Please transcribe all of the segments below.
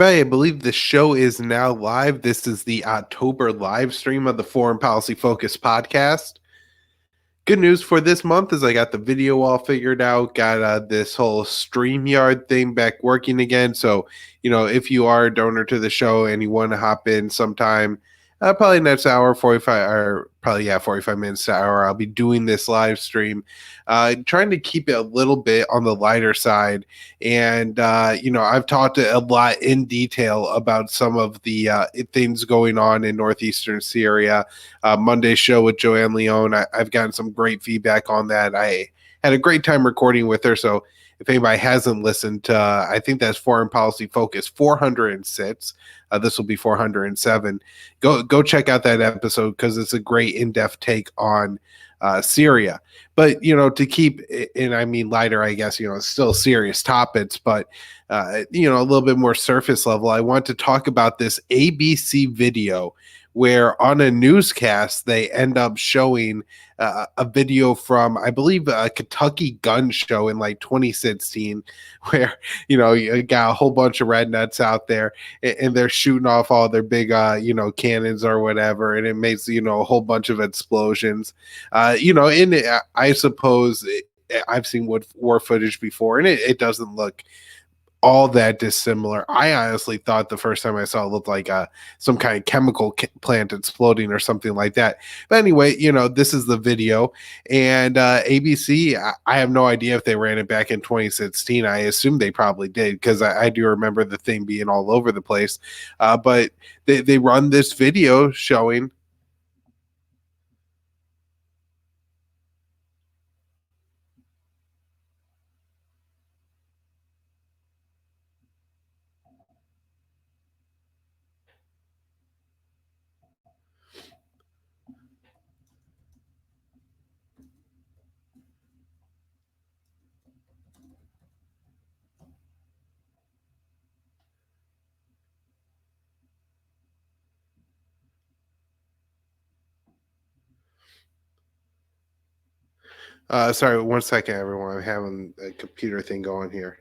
Right, I believe the show is now live. This is the October live stream of the Foreign Policy Focus podcast. Good news for this month is I got the video all figured out, got this whole StreamYard thing back working again. So, if you are a donor to the show and you want to hop in sometime, probably next hour, 45, or probably, yeah, 45 minutes to hour, I'll be doing this live stream, trying to keep it a little bit on the lighter side. And, I've talked a lot in detail about some of the things going on in northeastern Syria. Monday's show with Joanne Leone, I've gotten some great feedback on that. I had a great time recording with her. So if anybody hasn't listened to, I think that's Foreign Policy Focus 406. This will be 407. Go check out that episode because it's a great in-depth take on Syria. But to keep, and I mean lighter, I guess it's still serious topics, but a little bit more surface level. I want to talk about this ABC video where on a newscast they end up showing a video from, I believe, a Kentucky gun show in like 2016, where you got a whole bunch of rednecks out there and they're shooting off all their big cannons or whatever, and it makes a whole bunch of explosions. In it, I suppose I've seen war footage before, and it doesn't look all that dissimilar. I honestly thought the first time I saw it looked like some kind of chemical plant exploding or something like that. But anyway, this is the video, and ABC, I have no idea if they ran it back in 2016. I assume they probably did because I do remember the thing being all over the place. But they run this video showing. Sorry, 1 second, everyone. I'm having a computer thing going here.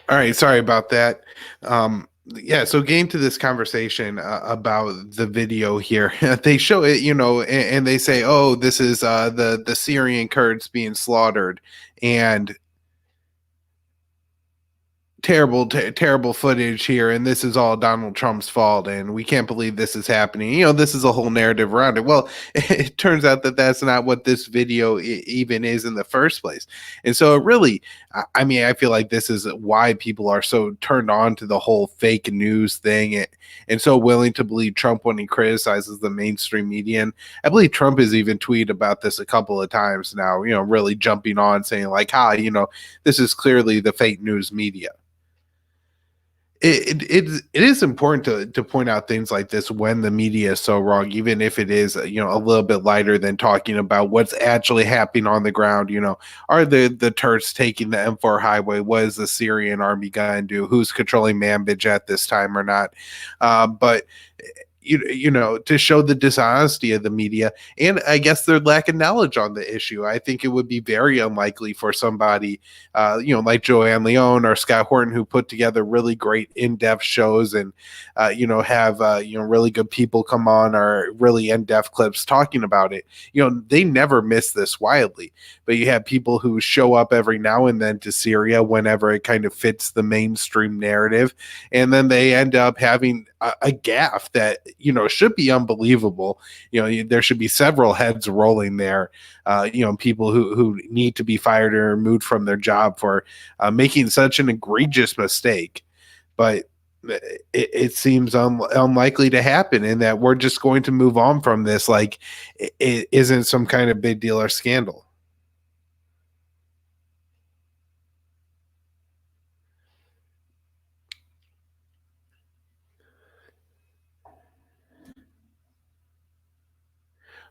All right, sorry about that. Yeah, so getting to this conversation about the video here, they show it, and they say, "Oh, this is the Syrian Kurds being slaughtered," and terrible footage here, and this is all Donald Trump's fault, and we can't believe this is happening. This is a whole narrative around it. Well, it turns out that that's not what this video even is in the first place. And so it really, I mean, I feel like this is why people are so turned on to the whole fake news thing, and so willing to believe Trump when he criticizes the mainstream media. And I believe Trump has even tweeted about this a couple of times now, really jumping on saying like, this is clearly the fake news media. it is important to point out things like this when the media is so wrong, even if it is a little bit lighter than talking about what's actually happening on the ground. Are the Turks taking the M4 highway? What is the Syrian army going to do? Who's controlling Manbij at this time or not? But to show the dishonesty of the media and I guess their lack of knowledge on the issue. I think it would be very unlikely for somebody, like Joanne Leone or Scott Horton, who put together really great in-depth shows and, have, really good people come on or really in-depth clips talking about it. They never miss this widely, but you have people who show up every now and then to Syria whenever it kind of fits the mainstream narrative. And then they end up having a gaffe that should be unbelievable. There should be several heads rolling there. People who need to be fired or removed from their job for making such an egregious mistake. But it seems unlikely to happen, and that we're just going to move on from this like it isn't some kind of big deal or scandal.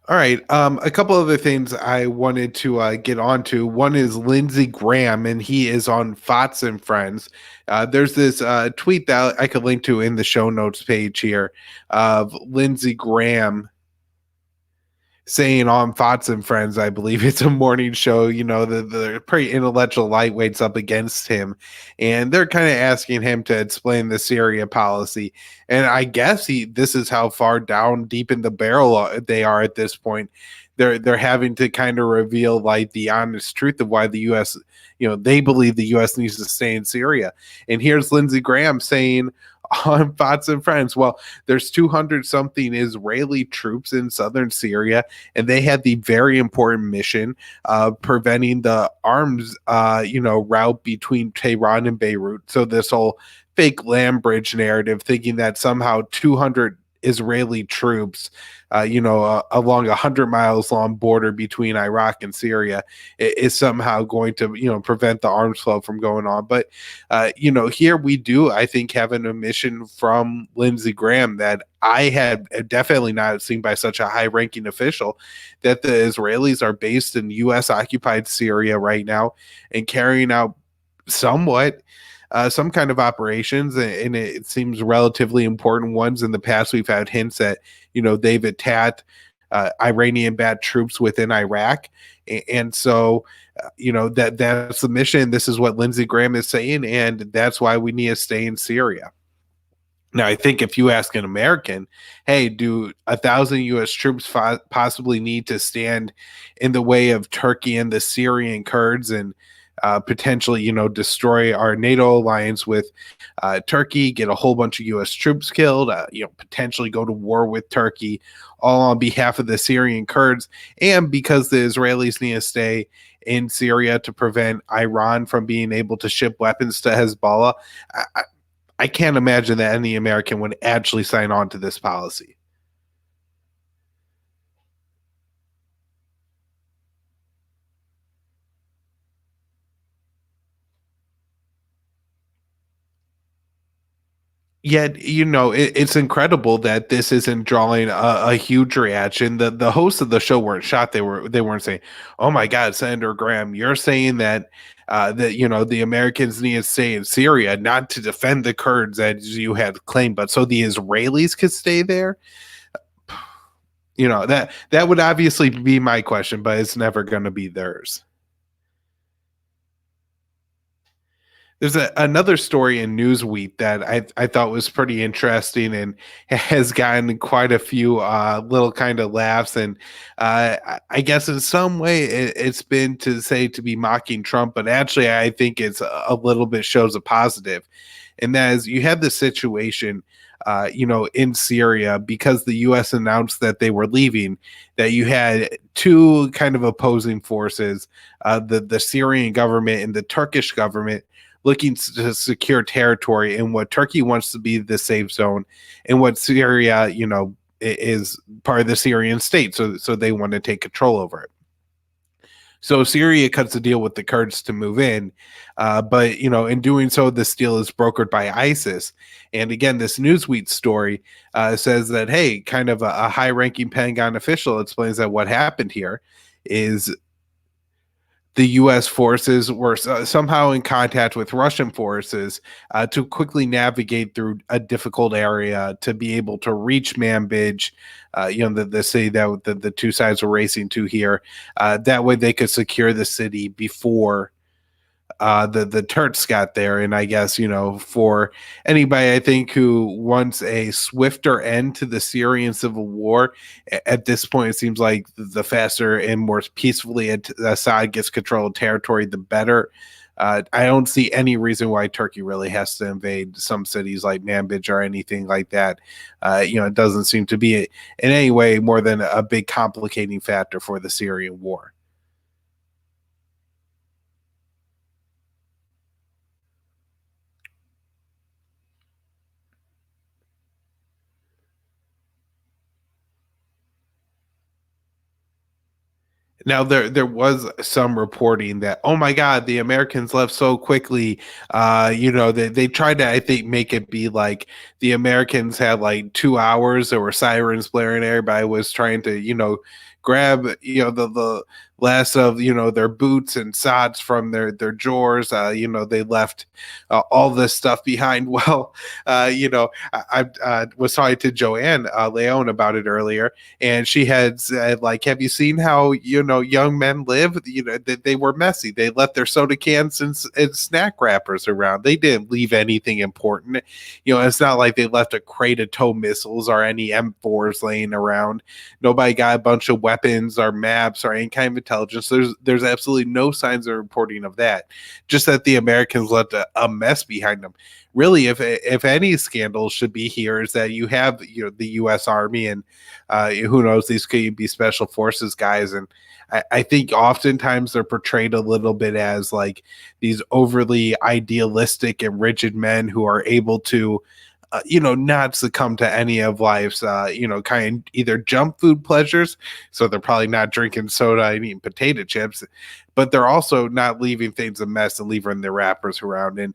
All right. A couple other things I wanted to get onto. One is Lindsey Graham, and he is on Fox and Friends. There's this tweet that I could link to in the show notes page here of Lindsey Graham saying on Fox and Friends, I believe it's a morning show, the pretty intellectual lightweights up against him. And they're kind of asking him to explain the Syria policy. And I guess this is how far down deep in the barrel they are at this point. They're having to kind of reveal like the honest truth of why the US, they believe the US needs to stay in Syria. And here's Lindsey Graham saying on Fox and Friends, well, there's 200 something Israeli troops in southern Syria, and they had the very important mission of preventing the arms, route between Tehran and Beirut. So this whole fake land bridge narrative, thinking that somehow 200 Israeli troops, along 100 miles long border between Iraq and Syria is somehow going to, prevent the arms flow from going on. But, here we do, I think, have an omission from Lindsey Graham that I had definitely not seen by such a high ranking official, that the Israelis are based in U.S. occupied Syria right now and carrying out somewhat some kind of operations, and it seems relatively important ones. In the past, we've had hints that they've attacked Iranian bad troops within Iraq, and so that's the mission. This is what Lindsey Graham is saying, and that's why we need to stay in Syria. Now, I think if you ask an American, hey, do 1,000 U.S. troops possibly need to stand in the way of Turkey and the Syrian Kurds and potentially, destroy our NATO alliance with Turkey, get a whole bunch of U.S. troops killed, potentially go to war with Turkey, all on behalf of the Syrian Kurds, and because the Israelis need to stay in Syria to prevent Iran from being able to ship weapons to Hezbollah. I can't imagine that any American would actually sign on to this policy. Yet, it's incredible that this isn't drawing a huge reaction. The hosts of the show weren't shocked. They weren't saying, "Oh my God, Senator Graham, you're saying that the Americans need to stay in Syria, not to defend the Kurds as you had claimed, but so the Israelis could stay there." That would obviously be my question, but it's never going to be theirs. There's another story in Newsweek that I thought was pretty interesting and has gotten quite a few little kind of laughs. And I guess in some way it's been to be mocking Trump, but actually I think it's a little bit shows a positive. And that is you have this situation, in Syria because the U.S. announced that they were leaving, that you had two kind of opposing forces, the Syrian government and the Turkish government looking to secure territory in what Turkey wants to be the safe zone and what Syria, is part of the Syrian state. So they want to take control over it. So Syria cuts a deal with the Kurds to move in, but in doing so, this deal is brokered by ISIS. And again, this Newsweek story says that kind of a high-ranking Pentagon official explains that what happened here is the U.S. forces were somehow in contact with Russian forces to quickly navigate through a difficult area to be able to reach Manbij, the city that the two sides were racing to here. That way they could secure the city before the Turks got there. And I guess, for anybody, I think, who wants a swifter end to the Syrian civil war, at this point, it seems like the faster and more peacefully Assad gets control of territory, the better. I don't see any reason why Turkey really has to invade some cities like Manbij or anything like that. It doesn't seem to be in any way more than a big complicating factor for the Syrian war. Now there was some reporting that, oh my God, the Americans left so quickly. They tried to, I think, make it be like the Americans had like 2 hours. There were sirens blaring. Everybody was trying to grab the last of their boots and sods from their drawers. They left all this stuff behind. Well, I was talking to Joanne Leone about it earlier, and she had said, like, have you seen how young men live? They were messy. They left their soda cans and snack wrappers around. They didn't leave anything important. It's not like they left a crate of tow missiles or any M4s laying around. Nobody got a bunch of weapons or maps or any kind of intelligence. There's absolutely no signs of reporting of that. Just that the Americans left a mess behind them. Really, if any scandal should be here, is that you have the U.S. Army, and who knows, these could be special forces guys. And I think oftentimes they're portrayed a little bit as like these overly idealistic and rigid men who are able to not succumb to any of life's, kind of either junk food pleasures. So they're probably not drinking soda and eating potato chips, but they're also not leaving things a mess and leaving their wrappers around. And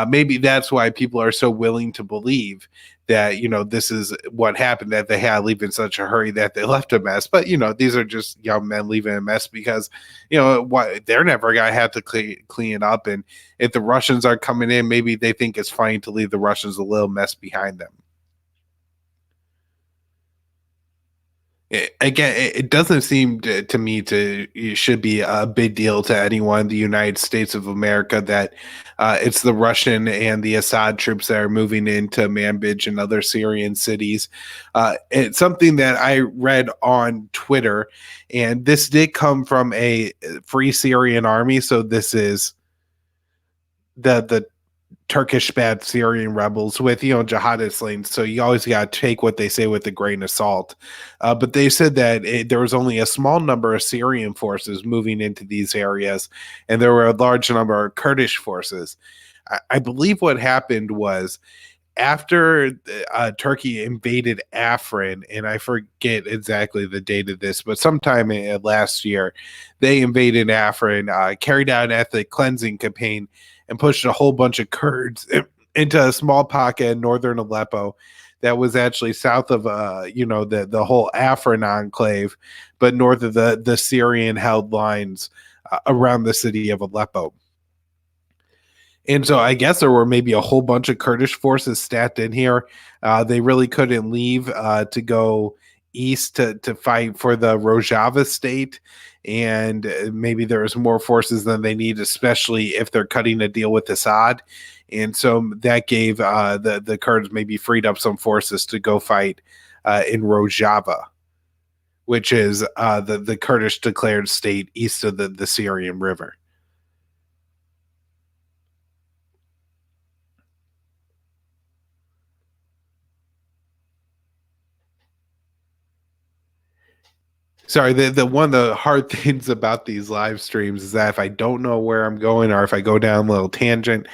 maybe that's why people are so willing to believe that, this is what happened, that they had to leave in such a hurry that they left a mess. But, these are just young men leaving a mess because, they're never going to have to clean it up. And if the Russians are coming in, maybe they think it's fine to leave the Russians a little mess behind them. It doesn't seem to me to it should be a big deal to anyone in the United States of America that it's the Russian and the Assad troops that are moving into Manbij and other Syrian cities. It's something that I read on Twitter, and this did come from a Free Syrian Army. So this is the Turkish bad Syrian rebels with jihadist lanes. So you always got to take what they say with a grain of salt. But they said that there was only a small number of Syrian forces moving into these areas, and there were a large number of Kurdish forces. I believe what happened was after Turkey invaded Afrin, and I forget exactly the date of this, but sometime last year, they invaded Afrin, carried out an ethnic cleansing campaign, and pushed a whole bunch of Kurds into a small pocket in northern Aleppo that was actually south of, the whole Afrin enclave, but north of the Syrian held lines around the city of Aleppo. And so I guess there were maybe a whole bunch of Kurdish forces stacked in here. They really couldn't leave to go east to fight for the Rojava state. And maybe there was more forces than they need, especially if they're cutting a deal with Assad. And so that gave the Kurds maybe freed up some forces to go fight in Rojava, which is the Kurdish declared state east of the Syrian river. Sorry, the one of the hard things about these live streams is that if I don't know where I'm going or if I go down a little tangent,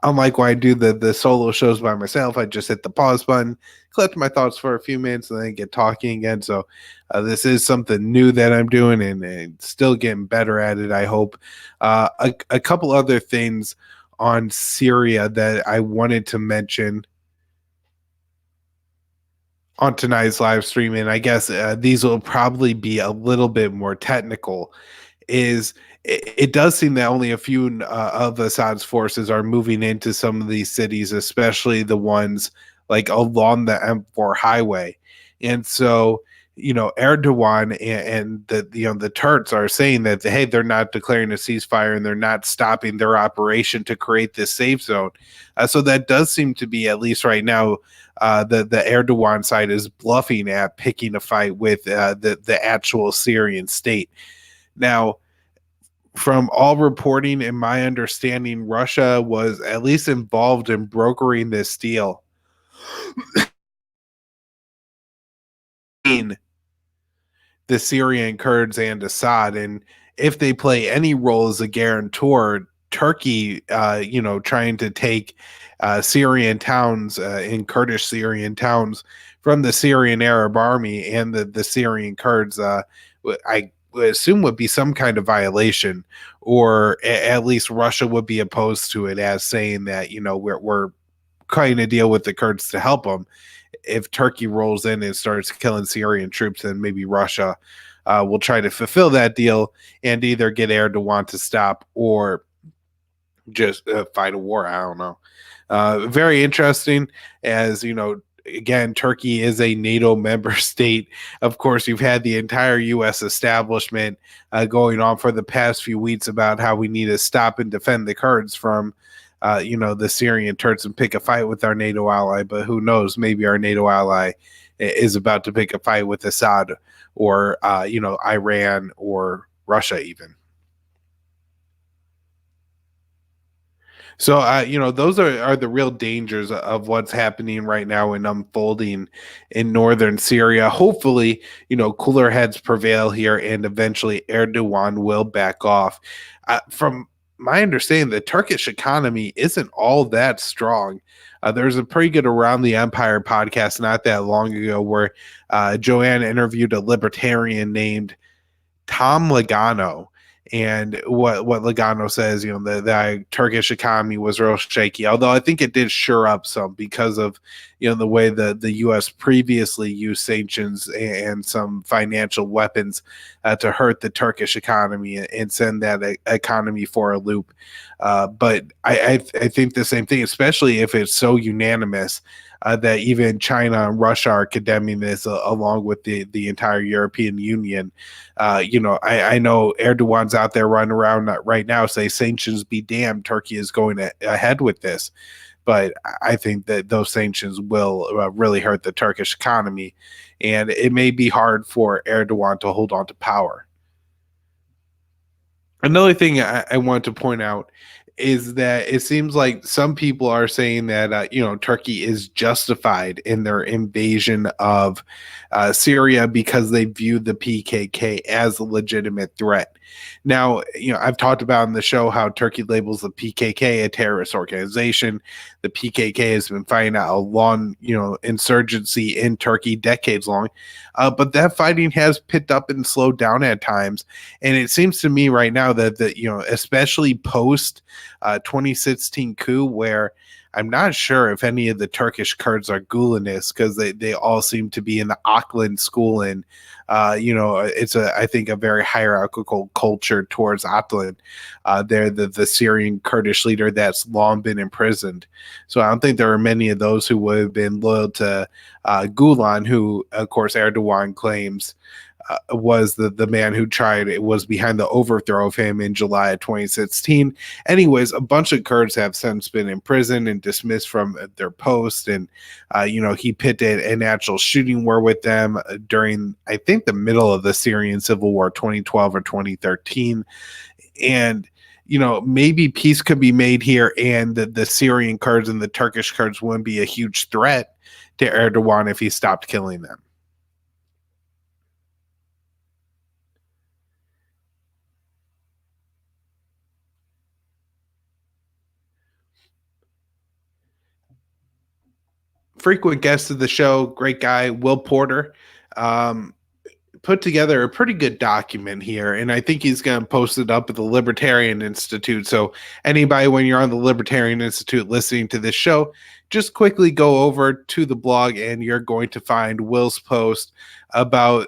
unlike when I do the solo shows by myself, I just hit the pause button, collect my thoughts for a few minutes, and then get talking again. So this is something new that I'm doing and still getting better at it, I hope. A couple other things on Syria that I wanted to mention on tonight's live stream, and I guess these will probably be a little bit more technical, is it does seem that only a few of Assad's forces are moving into some of these cities, especially the ones like along the M4 highway. And so, Erdogan and the Turks are saying that, hey, they're not declaring a ceasefire and they're not stopping their operation to create this safe zone. So that does seem to be, at least right now, the Erdogan side is bluffing at picking a fight with the actual Syrian state. Now, from all reporting and my understanding, Russia was at least involved in brokering this deal between the Syrian Kurds and Assad. And if they play any role as a guarantor, Turkey, trying to take Syrian towns in Kurdish Syrian towns from the Syrian Arab army and the Syrian Kurds, I would assume would be some kind of violation, or at least Russia would be opposed to it, as saying that, we're cutting a deal with the Kurds to help them. If Turkey rolls in and starts killing Syrian troops, then maybe Russia will try to fulfill that deal and either get Erdogan to stop or just fight a war. I don't know. Very interesting, as again, Turkey is a NATO member state. Of course, you've had the entire U.S. establishment going on for the past few weeks about how we need to stop and defend the Kurds from, the Syrian Turks and pick a fight with our NATO ally. But who knows? Maybe our NATO ally is about to pick a fight with Assad or, Iran or Russia even. So, those are the real dangers of what's happening right now and unfolding in northern Syria. Hopefully, cooler heads prevail here and eventually Erdogan will back off. From my understanding, the Turkish economy isn't all that strong. There's a pretty good Around the Empire podcast not that long ago where Joanne interviewed a libertarian named Tom Logano. And what Logano says, the Turkish economy was real shaky, although I think it did sure up some because of, the way the U.S. previously used sanctions and some financial weapons to hurt the Turkish economy and send that economy for a loop. But I think the same thing, especially if it's so unanimous that even China and Russia are condemning this along with the entire European Union. I know Erdogan's out there running around right now say sanctions be damned. Turkey is going ahead with this. But I think that those sanctions will really hurt the Turkish economy. And it may be hard for Erdogan to hold on to power. Another thing I want to point out is that it seems like some people are saying that Turkey is justified in their invasion of Syria because they view the PKK as a legitimate threat. Now, I've talked about in the show how Turkey labels the PKK a terrorist organization. The PKK has been fighting a long, insurgency in Turkey, decades long, but that fighting has picked up and slowed down at times. And it seems to me right now that especially post 2016 coup, where I'm not sure if any of the Turkish Kurds are Gulenists because they all seem to be in the Auckland school, and it's I think a very hierarchical culture towards Auckland. They're the Syrian Kurdish leader that's long been imprisoned, so I don't think there are many of those who would have been loyal to Gulen, who of course Erdogan claims was the man who was behind the overthrow of him in July of 2016. Anyways, a bunch of Kurds have since been imprisoned and dismissed from their post, and he pitted an actual shooting war with them during, I think, the middle of the Syrian civil war, 2012 or 2013, and maybe peace could be made here, and the Syrian Kurds and the Turkish Kurds wouldn't be a huge threat to Erdogan if he stopped killing them. frequent guest of the show, great guy, Will Porter. Um, Put together a pretty good document here, and I think he's going to post it up at the Libertarian Institute. So anybody, when you're on the Libertarian Institute listening to this show, just quickly go over to the blog and you're going to find Will's post about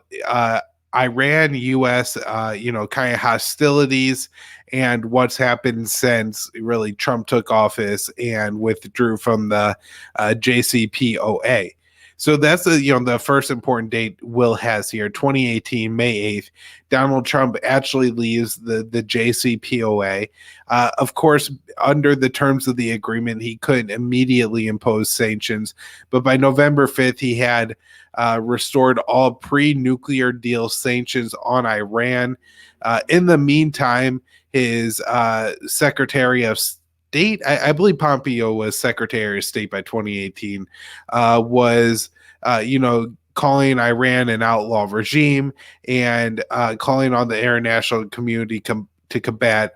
Iran US kind of hostilities and what's happened since really Trump took office and withdrew from the JCPOA. So that's the first important date Will has here, 2018, May 8th. Donald Trump actually leaves the JCPOA. Of course, under the terms of the agreement, he couldn't immediately impose sanctions, but by November 5th, he had restored all pre-nuclear deal sanctions on Iran. In the meantime, his Secretary of State, I believe Pompeo was Secretary of State by 2018, was, calling Iran an outlaw regime and calling on the international community to combat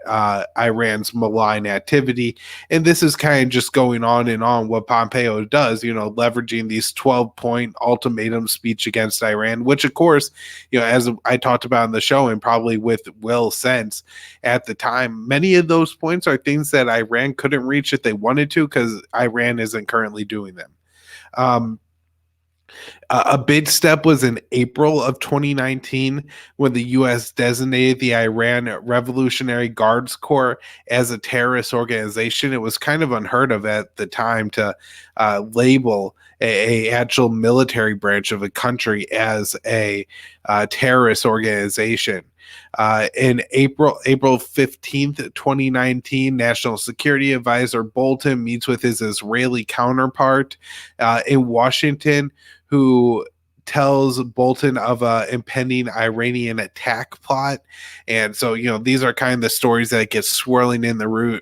Iran's malign activity. And this is kind of just going on and on what Pompeo does, leveraging these 12-point ultimatum speech against Iran, which, of course, as I talked about in the show and probably with Will sense at the time, many of those points are things that Iran couldn't reach if they wanted to because Iran isn't currently doing them. A big step was in April of 2019 when the U.S. designated the Iran Revolutionary Guards Corps as a terrorist organization. It was kind of unheard of at the time to label a actual military branch of a country as a terrorist organization. In April 15th, 2019, National Security Advisor Bolton meets with his Israeli counterpart in Washington, who tells Bolton of a impending Iranian attack plot. And so, these are kind of the stories that get swirling in the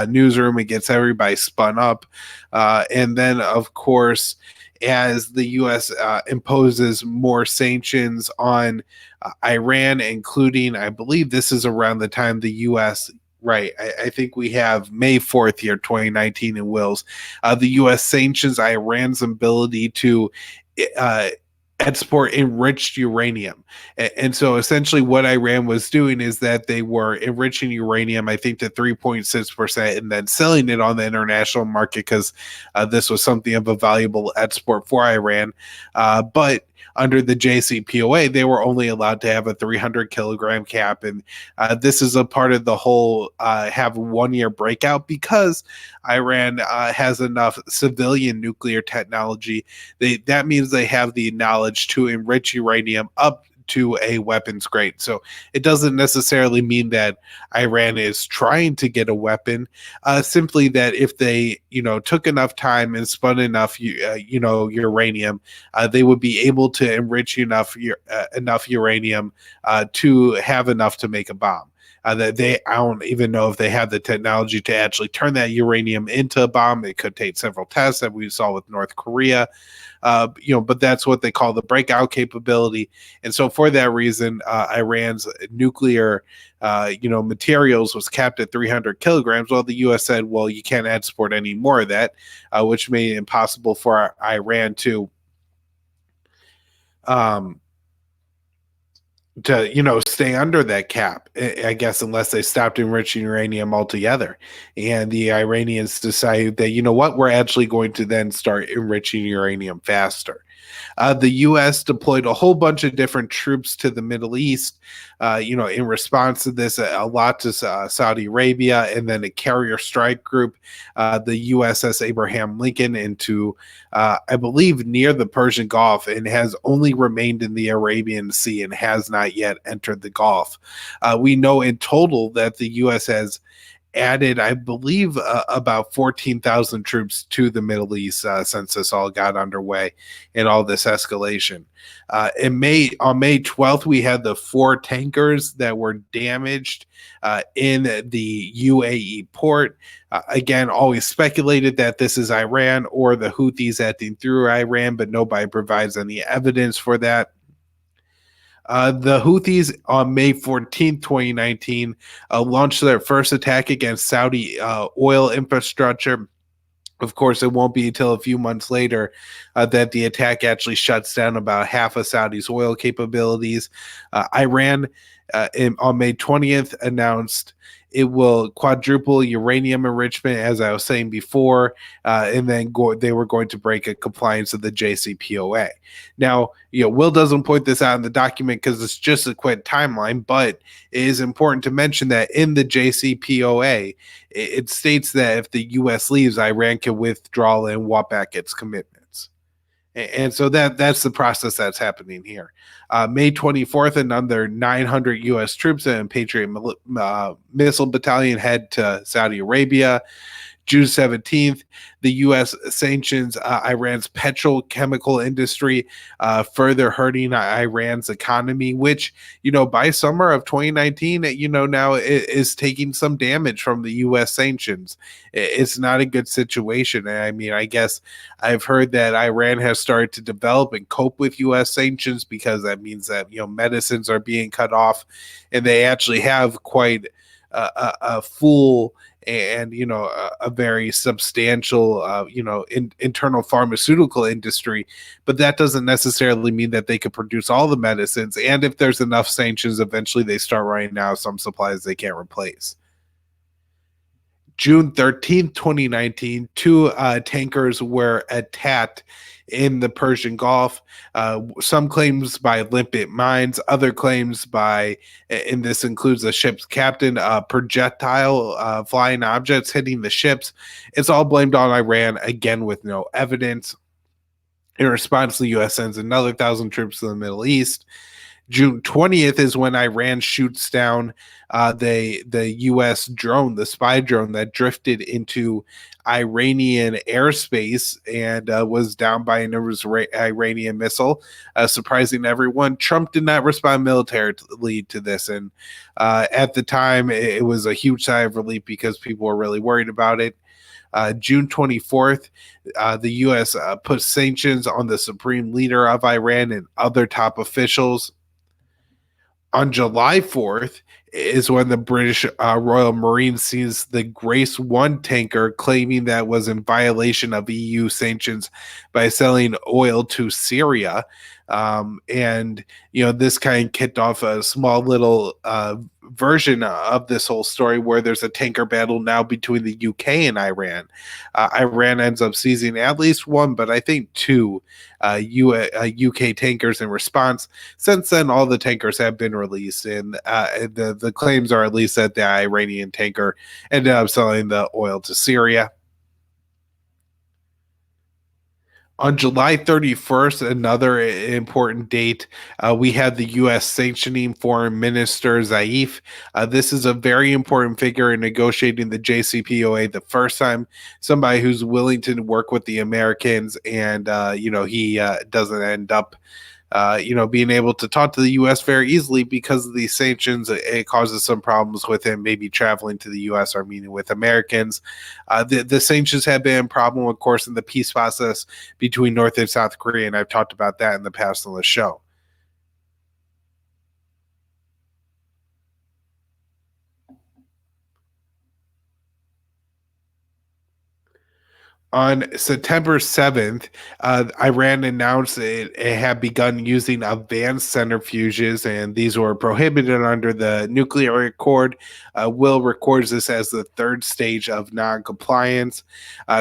newsroom. It gets everybody spun up. And then, of course, as the U.S. Imposes more sanctions on Iran, including, I believe this is around the time the U.S. Right. I think we have May 4th here, 2019 in Wills. The U.S. sanctions Iran's ability to export enriched uranium. And so essentially what Iran was doing is that they were enriching uranium, I think, to 3.6% and then selling it on the international market because this was something of a valuable export for Iran. But under the JCPOA, they were only allowed to have a 300 kilogram cap. And this is a part of the whole have a 1 year breakout because Iran has enough civilian nuclear technology. That means they have the knowledge to enrich uranium up to a weapons grade. So it doesn't necessarily mean that Iran is trying to get a weapon, simply that if they, took enough time and spun enough, uranium, they would be able to enrich enough uranium to have enough to make a bomb. I don't even know if they have the technology to actually turn that uranium into a bomb. It could take several tests that we saw with North Korea. But that's what they call the breakout capability. And so for that reason, Iran's nuclear, materials was capped at 300 kilograms. Well, the U.S. said, well, you can't export any more of that, which made it impossible for Iran to stay under that cap, I guess, unless they stopped enriching uranium altogether. And the Iranians decided that, we're actually going to then start enriching uranium faster. The U.S. deployed a whole bunch of different troops to the Middle East, in response to this, a lot to Saudi Arabia, and then a carrier strike group, the USS Abraham Lincoln, into, I believe, near the Persian Gulf, and has only remained in the Arabian Sea and has not yet entered the Gulf. We know in total that the U.S. has added, I believe, about 14,000 troops to the Middle East since this all got underway and all this escalation. On May 12th, we had the 4 tankers that were damaged in the UAE port. Again, always speculated that this is Iran or the Houthis acting through Iran, but nobody provides any evidence for that. The Houthis on May 14th, 2019, launched their first attack against Saudi oil infrastructure, Of course, it won't be until a few months later that the attack actually shuts down about half of Saudi's oil capabilities. Iran, on May 20th, announced it will quadruple uranium enrichment, as I was saying before, and then they were going to break a compliance of the JCPOA. Now, Will doesn't point this out in the document because it's just a quick timeline, but it is important to mention that in the JCPOA, it states that if the U.S. leaves, Iran can withdraw and walk back its commitments. And so that's the process that's happening here. May 24th, another 900 U.S. troops and Patriot missile battalion head to Saudi Arabia. June 17th, the U.S. sanctions Iran's petrochemical industry, further hurting Iran's economy, which, by summer of 2019, now is taking some damage from the U.S. sanctions. It's not a good situation. And I mean, I guess I've heard that Iran has started to develop and cope with U.S. sanctions because that means that, medicines are being cut off, and they actually have quite a full and a very substantial internal pharmaceutical industry, but that doesn't necessarily mean that they could produce all the medicines, and if there's enough sanctions, eventually they start running out of some supplies they can't replace. June 13th, 2019, two tankers were attacked in the Persian Gulf. Some claims by limpet mines, other claims by, and this includes the ship's captain, projectile flying objects hitting the ships. It's all blamed on Iran, again, with no evidence. In response, the U.S. sends another 1,000 troops to the Middle East. June 20th is when Iran shoots down the U.S. drone, the spy drone that drifted into Iranian airspace and was down by an Iranian missile, surprising everyone. Trump did not respond militarily to this, and at the time, it was a huge sigh of relief because people were really worried about it. June 24th, the U.S. put sanctions on the supreme leader of Iran and other top officials. On July 4th is when the British Royal Marines seized the Grace 1 tanker, claiming that was in violation of EU sanctions by selling oil to Syria. And, this kind of kicked off a small little version of this whole story where there's a tanker battle now between the UK and Iran. Iran ends up seizing at least one, but I think two UK tankers in response. Since then, all the tankers have been released, and the claims are at least that the Iranian tanker ended up selling the oil to Syria. On July 31st, another important date, we had the U.S. sanctioning Foreign Minister Zaif. This is a very important figure in negotiating the JCPOA the first time, somebody who's willing to work with the Americans, and, he doesn't end up being able to talk to the U.S. very easily because of these sanctions. It causes some problems with him maybe traveling to the U.S. or meeting with Americans. The sanctions have been a problem, of course, in the peace process between North and South Korea, and I've talked about that in the past on the show. On September 7th, Iran announced it had begun using advanced centrifuges, and these were prohibited under the nuclear accord. Will records this as the third stage of non-compliance.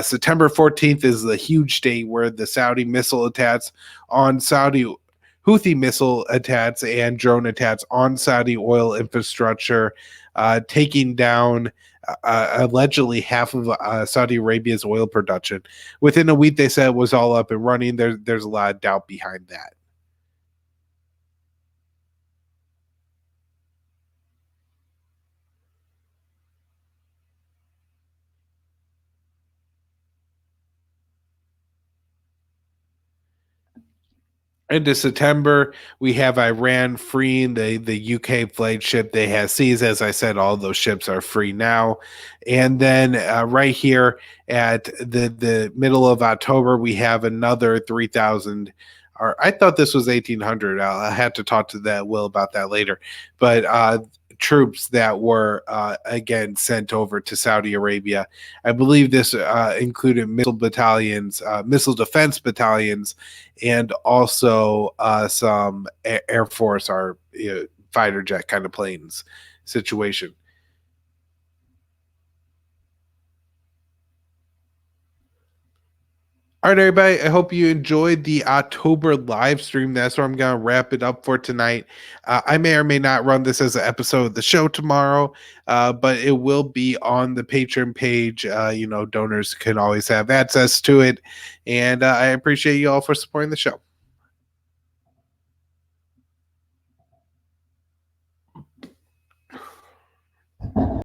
September 14th is the huge date where the Saudi missile attacks on Saudi Houthi missile attacks and drone attacks on Saudi oil infrastructure, taking down allegedly half of Saudi Arabia's oil production. Within a week, they said it was all up and running. There's a lot of doubt behind that. Into September, we have Iran freeing the UK flagship they had seized. As I said, all those ships are free now. And then right here at the middle of October, we have another 3,000. Or I thought this was 1,800. I'll have to talk to Will about that later. But troops that were again sent over to Saudi Arabia. I believe this included missile battalions, missile defense battalions, and also some Air Force or fighter jet kind of planes situation. All right, everybody. I hope you enjoyed the October live stream. That's where I'm going to wrap it up for tonight. I may or may not run this as an episode of the show tomorrow, but it will be on the Patreon page. Donors can always have access to it. And I appreciate you all for supporting the show.